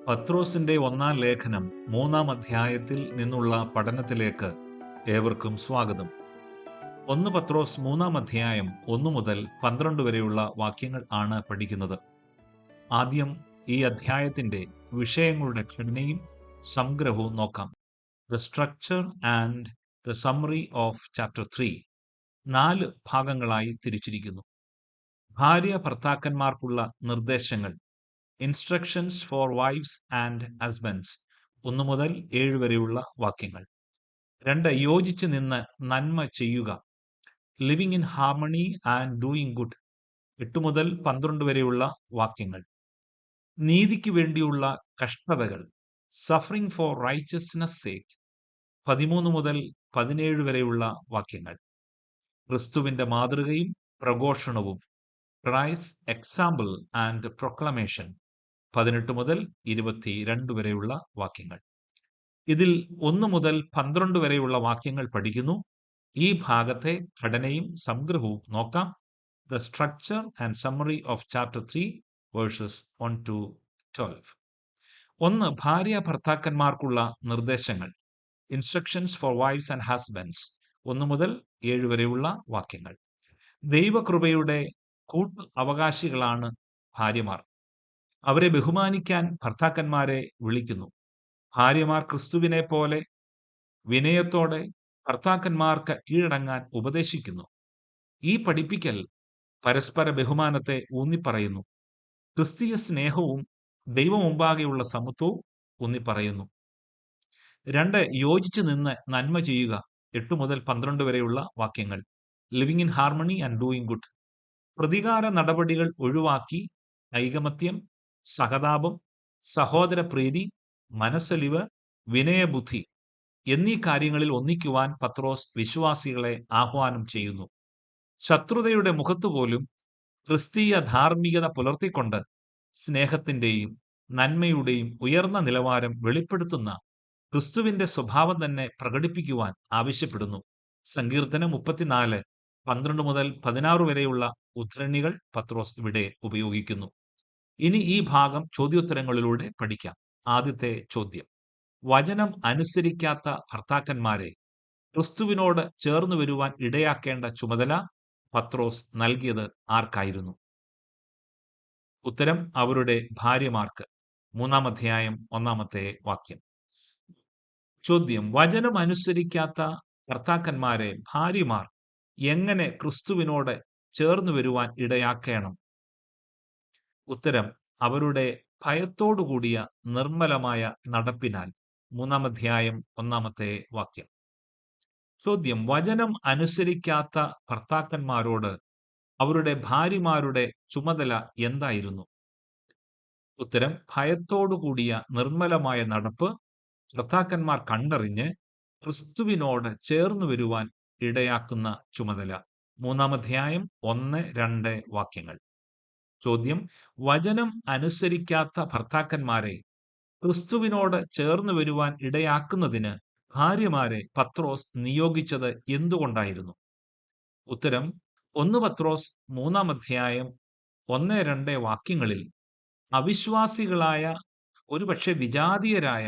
പത്രോസിന്റെ ഒന്നാം ലേഖനം 3-ാം അധ്യായത്തിൽ നിന്നുള്ള പഠനത്തിലേക്ക് ഏവർക്കും സ്വാഗതം. 1 പത്രോസ് 3-ാം അധ്യായം 1 മുതൽ 12 വരെയുള്ള വാക്യങ്ങൾ ആണ് പഠിക്കുന്നത്. ആദ്യം ഈ അധ്യായത്തിന്റെ വിഷയങ്ങളുടെ ഘടനയും സംഗ്രഹവും നോക്കാം. The structure and the summary of chapter 3 4 ഭാഗങ്ങളായി തിരിച്ചിരിക്കുന്നു. ഭാര്യ ഭർത്താക്കന്മാർക്കുള്ള നിർദ്ദേശങ്ങൾ, instructions for wifes and husbands 1 മുതൽ 7 വരെയുള്ള വാക്യങ്ങൾ. 2 യോജിച്ച് നിന്ന് നന്മ ചെയ്യുക, living in harmony and doing good 8 മുതൽ 12 വരെയുള്ള വാക്യങ്ങൾ. നീതിക്ക് വേണ്ടിയുള്ള കഷ്ടതകൾ, സഫറിംഗ് ഫോർ റൈച്ചസ്നെസ് സേക്ക് 13 മുതൽ 17 വരെയുള്ള വാക്യങ്ങൾ. ക്രിസ്തുവിന്റെ മാതൃകയും പ്രഘോഷണവും, ക്രൈസ്റ്റ് എക്സാമ്പിൾ ആൻഡ് പ്രൊക്ലമേഷൻ 18 മുതൽ 22 വരെയുള്ള വാക്യങ്ങൾ. ഇതിൽ 1 മുതൽ 12 വരെയുള്ള വാക്യങ്ങൾ പഠിക്കുന്നു. ഈ ഭാഗത്തെ ഘടനയും സംഗ്രഹവും നോക്കാം. The structure and summary of chapter 3 verses 1 to 12. 1. ഭാര്യ ഭർത്താക്കന്മാർക്കുള്ള നിർദ്ദേശങ്ങൾ, instructions for wifes and husbands 1 മുതൽ 7 വരെയുള്ള വാക്യങ്ങൾ. ദൈവകൃപയുടെ കൂട്ട് അവകാശികളാണ് ഭാര്യമാർ. അവരെ ബഹുമാനിക്കാൻ ഭർത്താക്കന്മാരെ വിളിക്കുന്നു. ഭാര്യമാർ ക്രിസ്തുവിനെ പോലെ വിനയത്തോടെ ഭർത്താക്കന്മാർക്ക് കീഴടങ്ങാൻ ഉപദേശിക്കുന്നു. ഈ പഠിപ്പിക്കൽ പരസ്പര ബഹുമാനത്തെ ഊന്നിപ്പറയുന്നു. ക്രിസ്തീയ സ്നേഹവും ദൈവമുമ്പാകെയുള്ള സമത്വവും ഊന്നിപ്പറയുന്നു. 2. യോജിച്ചു നിന്ന് നന്മ ചെയ്യുക 8 മുതൽ 12 വരെയുള്ള വാക്യങ്ങൾ. Living in harmony and doing good. പ്രതികാര നടപടികൾ ഒഴിവാക്കി ഐകമത്യം, സഹതാപം, സഹോദരപ്രീതി, മനസ്സലിവ്, വിനയബുദ്ധി എന്നീ കാര്യങ്ങളിൽ ഒന്നിക്കുവാൻ പത്രോസ് വിശ്വാസികളെ ആഹ്വാനം ചെയ്യുന്നു. ശത്രുതയുടെ മുഖത്തുപോലും ക്രിസ്തീയ ധാർമ്മികത പുലർത്തിക്കൊണ്ട് സ്നേഹത്തിന്റെയും നന്മയുടെയും ഉയർന്ന നിലവാരം വെളിപ്പെടുത്തുന്ന ക്രിസ്തുവിന്റെ സ്വഭാവം തന്നെ പ്രകടിപ്പിക്കുവാൻ ആവശ്യപ്പെടുന്നു. സങ്കീർത്തനം 34 12 മുതൽ 16 വരെയുള്ള ഉദ്ധരണികൾ പത്രോസ് ഇവിടെ ഉപയോഗിക്കുന്നു. ഇനി ഈ ഭാഗം ചോദ്യോത്തരങ്ങളിലൂടെ പഠിക്കാം. ആദ്യത്തെ ചോദ്യം: വചനം അനുസരിക്കാത്ത ഭർത്താക്കന്മാരെ ക്രിസ്തുവിനോട് ചേർന്ന് വരുവാൻ ഇടയാക്കേണ്ട ചുമതല പത്രോസ് നൽകിയത് ആർക്കായിരുന്നു? ഉത്തരം: അവരുടെ ഭാര്യമാർക്ക്. 3-ാം അധ്യായം 1-ാമത്തെ വാക്യം. ചോദ്യം: വചനം അനുസരിക്കാത്ത ഭർത്താക്കന്മാരെ ഭാര്യമാർ എങ്ങനെ ക്രിസ്തുവിനോട് ചേർന്ന് വരുവാൻ ഇടയാക്കണം? ഉത്തരം: അവരുടെ ഭയത്തോടുകൂടിയ നിർമ്മലമായ നടപ്പിനാൽ. 3-ാം അധ്യായം 1-ാമത്തെ വാക്യം. ചോദ്യം: വചനം അനുസരിക്കാത്ത ഭർത്താക്കന്മാരോട് അവരുടെ ഭാര്യമാരുടെ ചുമതല എന്തായിരുന്നു? ഉത്തരം: ഭയത്തോടുകൂടിയ നിർമ്മലമായ നടപ്പ് ഭർത്താക്കന്മാർ കണ്ടറിഞ്ഞ് ക്രിസ്തുവിനോട് ചേർന്ന് വരുവാൻ ഇടയാക്കുന്ന ചുമതല. 3-ാം അധ്യായം 1-2 വാക്യങ്ങൾ. ചോദ്യം: വചനം അനുസരിക്കാത്ത ഭർത്താക്കന്മാരെ ക്രിസ്തുവിനോട് ചേർന്ന് വരുവാൻ ഇടയാക്കുന്നതിന് ഭാര്യമാരെ പത്രോസ് നിയോഗിച്ചത് എന്തുകൊണ്ടായിരുന്നു? ഉത്തരം: 1 പത്രോസ് 3-ാം അധ്യായം 1-2 വാക്യങ്ങളിൽ അവിശ്വാസികളായ, ഒരുപക്ഷെ വിജാതീയരായ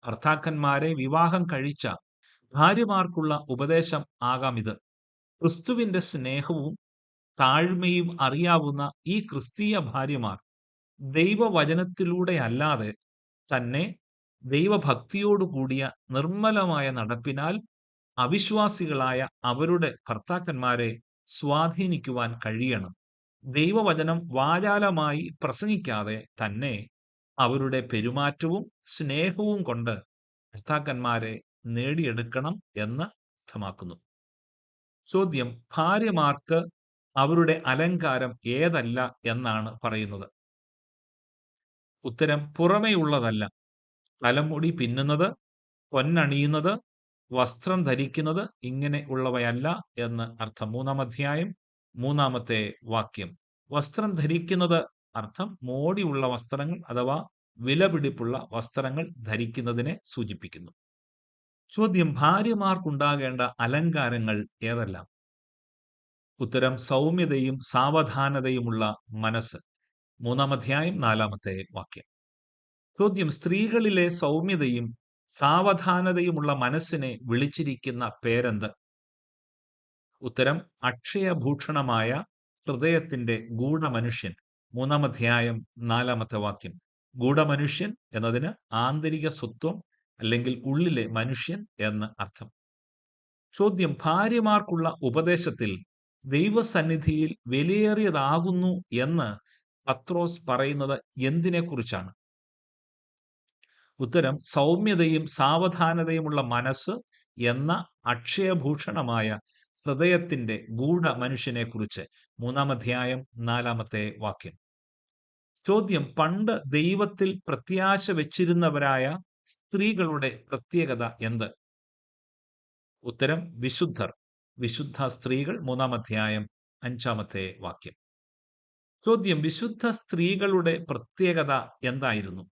ഭർത്താക്കന്മാരെ വിവാഹം കഴിച്ച ഭാര്യമാർക്കുള്ള ഉപദേശം ആകാം ഇത്. ക്രിസ്തുവിന്റെ സ്നേഹവും താഴ്മയും അറിയാവുന്ന ഈ ക്രിസ്തീയ ഭാര്യമാർ ദൈവവചനത്തിലൂടെയല്ലാതെ തന്നെ ദൈവഭക്തിയോടുകൂടിയ നിർമ്മലമായ നടപ്പിനാൽ അവിശ്വാസികളായ അവരുടെ ഭർത്താക്കന്മാരെ സ്വാധീനിക്കുവാൻ കഴിയണം. ദൈവവചനം വാചാലമായി പ്രസംഗിക്കാതെ തന്നെ അവരുടെ പെരുമാറ്റവും സ്നേഹവും കൊണ്ട് ഭർത്താക്കന്മാരെ നേടിയെടുക്കണം എന്ന് അർത്ഥമാക്കുന്നു. ചോദ്യം: ഭാര്യമാർക്ക് അവരുടെ അലങ്കാരം ഏതല്ല എന്നാണ് പറയുന്നത്? ഉത്തരം: പുറമേയുള്ളതല്ല. തലമുടി പിന്നുന്നത്, പൊന്നണിയുന്നത്, വസ്ത്രം ധരിക്കുന്നത് ഇങ്ങനെ ഉള്ളവയല്ല എന്ന് അർത്ഥം. 3-ാം അധ്യായം 3-ാമത്തെ വാക്യം. വസ്ത്രം ധരിക്കുന്നത് അർത്ഥം മോടിയുള്ള വസ്ത്രങ്ങൾ അഥവാ വിലപിടിപ്പുള്ള വസ്ത്രങ്ങൾ ധരിക്കുന്നതിനെ സൂചിപ്പിക്കുന്നു. ചോദ്യം: ഭാര്യമാർക്കുണ്ടാകേണ്ട അലങ്കാരങ്ങൾ ഏതെല്ലാം? ഉത്തരം: സൗമ്യതയും സാവധാനതയുമുള്ള മനസ്സ്. 3-ാം അധ്യായം 4-ാമത്തെ വാക്യം. ചോദ്യം: സ്ത്രീകളിലെ സൗമ്യതയും സാവധാനതയുമുള്ള മനസ്സിനെ വിളിച്ചിരിക്കുന്ന പേരെന്ത്? ഉത്തരം: അക്ഷയഭൂഷണമായ ഹൃദയത്തിന്റെ ഗൂഢമനുഷ്യൻ. 3-ാം അധ്യായം 4-ാമത്തെ വാക്യം. ഗൂഢമനുഷ്യൻ എന്നതിന് ആന്തരിക സ്വത്വം അല്ലെങ്കിൽ ഉള്ളിലെ മനുഷ്യൻ എന്ന് അർത്ഥം. ചോദ്യം: ഭാര്യമാർക്കുള്ള ഉപദേശത്തിൽ ദൈവസന്നിധിയിൽ വിലയേറിയതാകുന്നു എന്ന് പത്രോസ് പറയുന്നത് എന്തിനെക്കുറിച്ചാണ്? ഉത്തരം: സൗമ്യതയും സാവധാനതയുമുള്ള മനസ്സ് എന്ന അക്ഷയഭൂഷണമായ ഹൃദയത്തിന്റെ ഗൂഢമനുഷ്യനെ കുറിച്ച്. 3-ാം അധ്യായം 4-ാമത്തെ വാക്യം. ചോദ്യം: പണ്ട് ദൈവത്തിൽ പ്രത്യാശ വെച്ചിരുന്നവരായ സ്ത്രീകളുടെ പ്രത്യേകത എന്ത്? ഉത്തരം: വിശുദ്ധർ. വിശുദ്ധ സ്ത്രീകൾ. 3-ാം അധ്യായം 5-ാമത്തെ വാക്യം. ചോദ്യം: വിശുദ്ധ സ്ത്രീകളുടെ പ്രത്യേകത എന്തായിരുന്നു?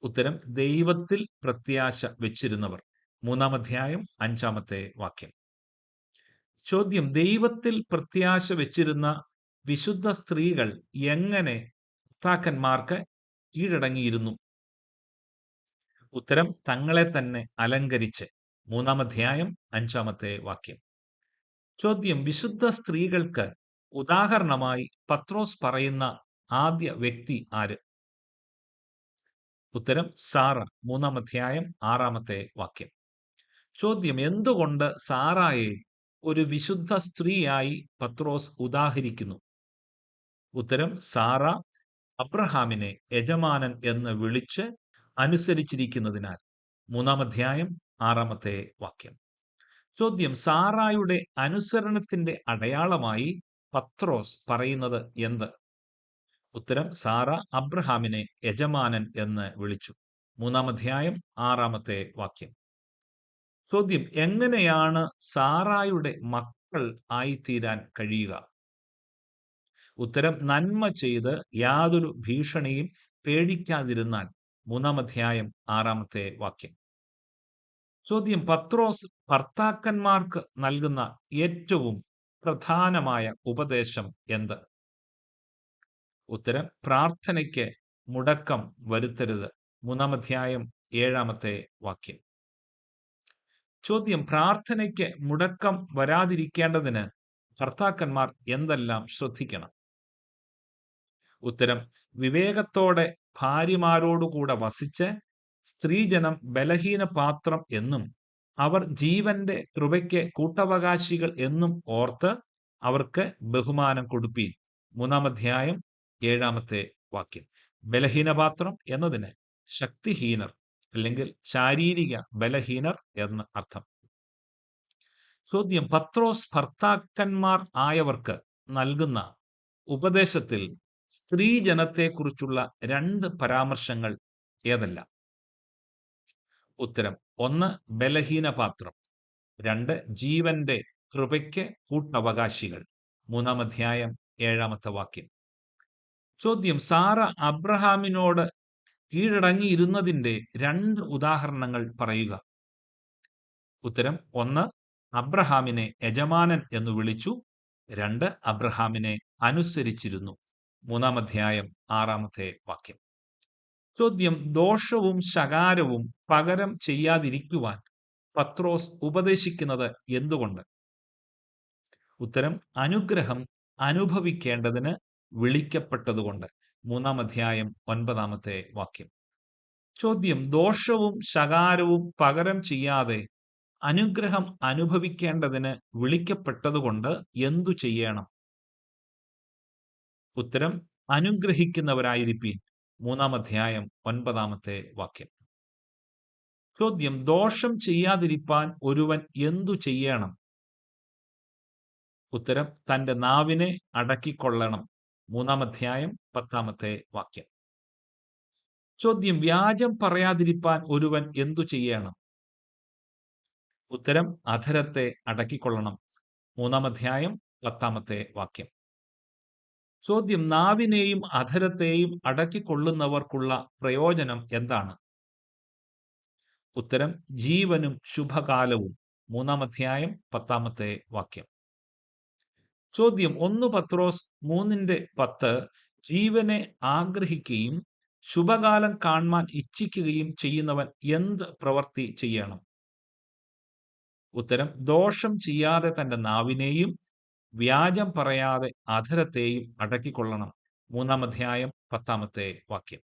ഉത്തരം: ദൈവത്തിൽ പ്രത്യാശ വെച്ചിരുന്നവർ. 3-ാം അധ്യായം 5-ാമത്തെ വാക്യം. ചോദ്യം: ദൈവത്തിൽ പ്രത്യാശ വെച്ചിരുന്ന വിശുദ്ധ സ്ത്രീകൾ എങ്ങനെ ഭർത്താക്കന്മാർക്ക് കീഴടങ്ങിയിരുന്നു? ഉത്തരം: തങ്ങളെ തന്നെ അലങ്കരിച്ച്. 3-ാം അധ്യായം 5-ാമത്തെ വാക്യം. ചോദ്യം: വിശുദ്ധ സ്ത്രീകൾക്ക് ഉദാഹരണമായി പത്രോസ് പറയുന്ന ആദ്യ വ്യക്തി ആര്? ഉത്തരം: സാറ. 3-ാം അധ്യായം 6-ാമത്തെ വാക്യം. ചോദ്യം: എന്തുകൊണ്ട് സാറായെ ഒരു വിശുദ്ധ സ്ത്രീയായി പത്രോസ് ഉദാഹരിക്കുന്നു? ഉത്തരം: സാറ അബ്രഹാമിനെ യജമാനൻ എന്ന് വിളിച്ച് അനുസരിച്ചിരിക്കുന്നതിനാൽ. 3-ാം അധ്യായം 6-ാമത്തെ വാക്യം. ചോദ്യം: സാറായുടെ അനുസരണത്തിന്റെ അടയാളമായി പത്രോസ് പറയുന്നത് എന്ത്? ഉത്തരം: സാറ അബ്രഹാമിനെ യജമാനൻ എന്ന് വിളിച്ചു. 3-ാം അധ്യായം 6-ാമത്തെ വാക്യം. ചോദ്യം: എങ്ങനെയാണ് സാറായുടെ മക്കൾ ആയിത്തീരാൻ കഴിയുക? ഉത്തരം: നന്മ ചെയ്ത് യാതൊരു ഭീഷണിയും പേടിക്കാതിരുന്നാൽ. 3-ാം അധ്യായം 6-ാമത്തെ വാക്യം. ചോദ്യം: പത്രോസ് ഭർത്താക്കന്മാർക്ക് നൽകുന്ന ഏറ്റവും പ്രധാനമായ ഉപദേശം എന്ത്? ഉത്തരം: പ്രാർത്ഥനയ്ക്ക് മുടക്കം വരുത്തരുത്. 3-ാം അധ്യായം 7-ാമത്തെ വാക്യം. ചോദ്യം: പ്രാർത്ഥനയ്ക്ക് മുടക്കം വരാതിരിക്കേണ്ടതിന് ഭർത്താക്കന്മാർ എന്തെല്ലാം ശ്രദ്ധിക്കണം? ഉത്തരം: വിവേകത്തോടെ ഭാര്യമാരോടുകൂടെ വസിച്ച് സ്ത്രീജനം ബലഹീന പാത്രം എന്നും അവർ ജീവന്റെ കൃപയ്ക്ക് കൂട്ടവകാശികൾ എന്നും ഓർത്ത് അവർക്ക് ബഹുമാനം കൊടുപ്പീൻ. 3-ാം അധ്യായം 7-ാമത്തെ വാക്യം. ബലഹീനപാത്രം എന്നതിന് ശക്തിഹീനർ അല്ലെങ്കിൽ ശാരീരിക ബലഹീനർ എന്ന് അർത്ഥം. ചോദ്യം: പത്രോസ് ഭർത്താക്കന്മാർ ആയവർക്ക് നൽകുന്ന ഉപദേശത്തിൽ സ്ത്രീജനത്തെക്കുറിച്ചുള്ള 2 പരാമർശങ്ങൾ ഏതെല്ലാം? ഉത്തരം: 1 ബലഹീനപാത്രം, 2 ജീവന്റെ കൃപയ്ക്ക് കൂട്ടവകാശികൾ. 3-ാം അധ്യായം 7-ാമത്തെ വാക്യം. ചോദ്യം: സാറ അബ്രഹാമിനോട് കീഴടങ്ങിയിരുന്നതിന്റെ 2 ഉദാഹരണങ്ങൾ പറയുക. ഉത്തരം: 1 അബ്രഹാമിനെ യജമാനൻ എന്ന് വിളിച്ചു, 2 അബ്രഹാമിനെ അനുസരിച്ചിരുന്നു. 3-ാം അധ്യായം 6-ാമത്തെ വാക്യം. ചോദ്യം: ദോഷവും ശകാരവും പകരം ചെയ്യാതിരിക്കുവാൻ പത്രോസ് ഉപദേശിക്കുന്നത് എന്തുകൊണ്ട്? ഉത്തരം: അനുഗ്രഹം അനുഭവിക്കേണ്ടതിന് വിളിക്കപ്പെട്ടതുകൊണ്ട്. 3-ാം അധ്യായം 9-ാമത്തെ വാക്യം. ചോദ്യം: ദോഷവും ശകാരവും പകരം ചെയ്യാതെ അനുഗ്രഹം അനുഭവിക്കേണ്ടതിന് വിളിക്കപ്പെട്ടതുകൊണ്ട് എന്തു ചെയ്യണം? ഉത്തരം: അനുഗ്രഹിക്കുന്നവരായിരിപ്പീൻ. 3-ാം അധ്യായം 9-ാമത്തെ വാക്യം. ചോദ്യം: ദോഷം ചെയ്യാതിരിപ്പാൻ ഒരുവൻ എന്തു ചെയ്യണം? ഉത്തരം: തന്റെ നാവിനെ അടക്കിക്കൊള്ളണം. 3-ാം അധ്യായം 10-ാമത്തെ വാക്യം. ചോദ്യം: വ്യാജം പറയാതിരിപ്പാൻ ഒരുവൻ എന്തു ചെയ്യണം? ഉത്തരം: അധരത്തെ അടക്കിക്കൊള്ളണം. 3-ാം അധ്യായം 10-ാമത്തെ വാക്യം. ചോദ്യം: നാവിനെയും അധരത്തെയും അടക്കിക്കൊള്ളുന്നവർക്കുള്ള പ്രയോജനം എന്താണ്? ഉത്തരം: ജീവനും ശുഭകാലവും. 3-ാം അധ്യായം 10-ാമത്തെ വാക്യം. ചോദ്യം: 1 പത്രോസ് 3:10 ജീവനെ ആഗ്രഹിക്കുകയും ശുഭകാലം കാൺമാൻ ഇച്ഛിക്കുകയും ചെയ്യുന്നവൻ എന്ത് പ്രവൃത്തി ചെയ്യണം? ഉത്തരം: ദോഷം ചെയ്യാതെ തന്റെ നാവിനെയും വ്യാജം പറയാതെ അധരത്തെയും അടക്കിക്കൊള്ളണം. 3-ാം അധ്യായം 10-ാമത്തെ വാക്യം.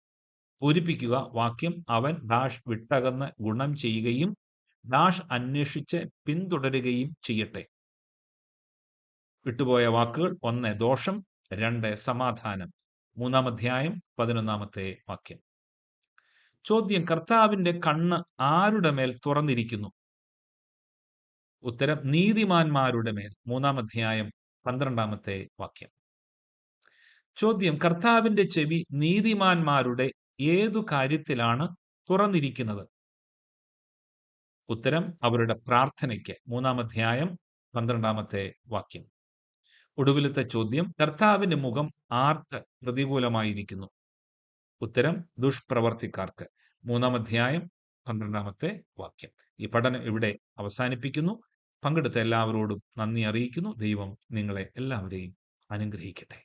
പൂരിപ്പിക്കുക വാക്യം: അവൻ ഡാഷ് വിട്ടകന്ന് ഗുണം ചെയ്യുകയും ഡാഷ് അന്വേഷിച്ച് പിന്തുടരുകയും ചെയ്യട്ടെ. വിട്ടുപോയ വാക്കുകൾ: 1 ദോഷം, 2 സമാധാനം. 3-ാം അധ്യായം 11-ാമത്തെ വാക്യം. ചോദ്യം: കർത്താവിന്റെ കണ്ണ് ആരുടെ മേൽ തുറന്നിരിക്കുന്നു? ഉത്തരം: നീതിമാന്മാരുടെ മേൽ. 3-ാം അധ്യായം 12-ാമത്തെ വാക്യം. ചോദ്യം: കർത്താവിന്റെ ചെവി നീതിമാന്മാരുടെ ഏതു കാര്യത്തിലാണ് തുറന്നിരിക്കുന്നത്? ഉത്തരം: അവരുടെ പ്രാർത്ഥനയ്ക്ക്. 3-ാം അധ്യായം 12-ാമത്തെ വാക്യം. ഒടുവിലത്തെ ചോദ്യം: കർത്താവിന്റെ മുഖം ആർക്ക് പ്രതികൂലമായിരിക്കുന്നു? ഉത്തരം: ദുഷ്പ്രവർത്തിക്കാർക്ക്. 3-ാം അധ്യായം 12-ാമത്തെ വാക്യം. ഈ പഠനം ഇവിടെ അവസാനിപ്പിക്കുന്നു. പങ്കെടുത്ത എല്ലാവരോടും നന്ദി അറിയിക്കുന്നു. ദൈവം നിങ്ങളെ എല്ലാവരെയും അനുഗ്രഹിക്കട്ടെ.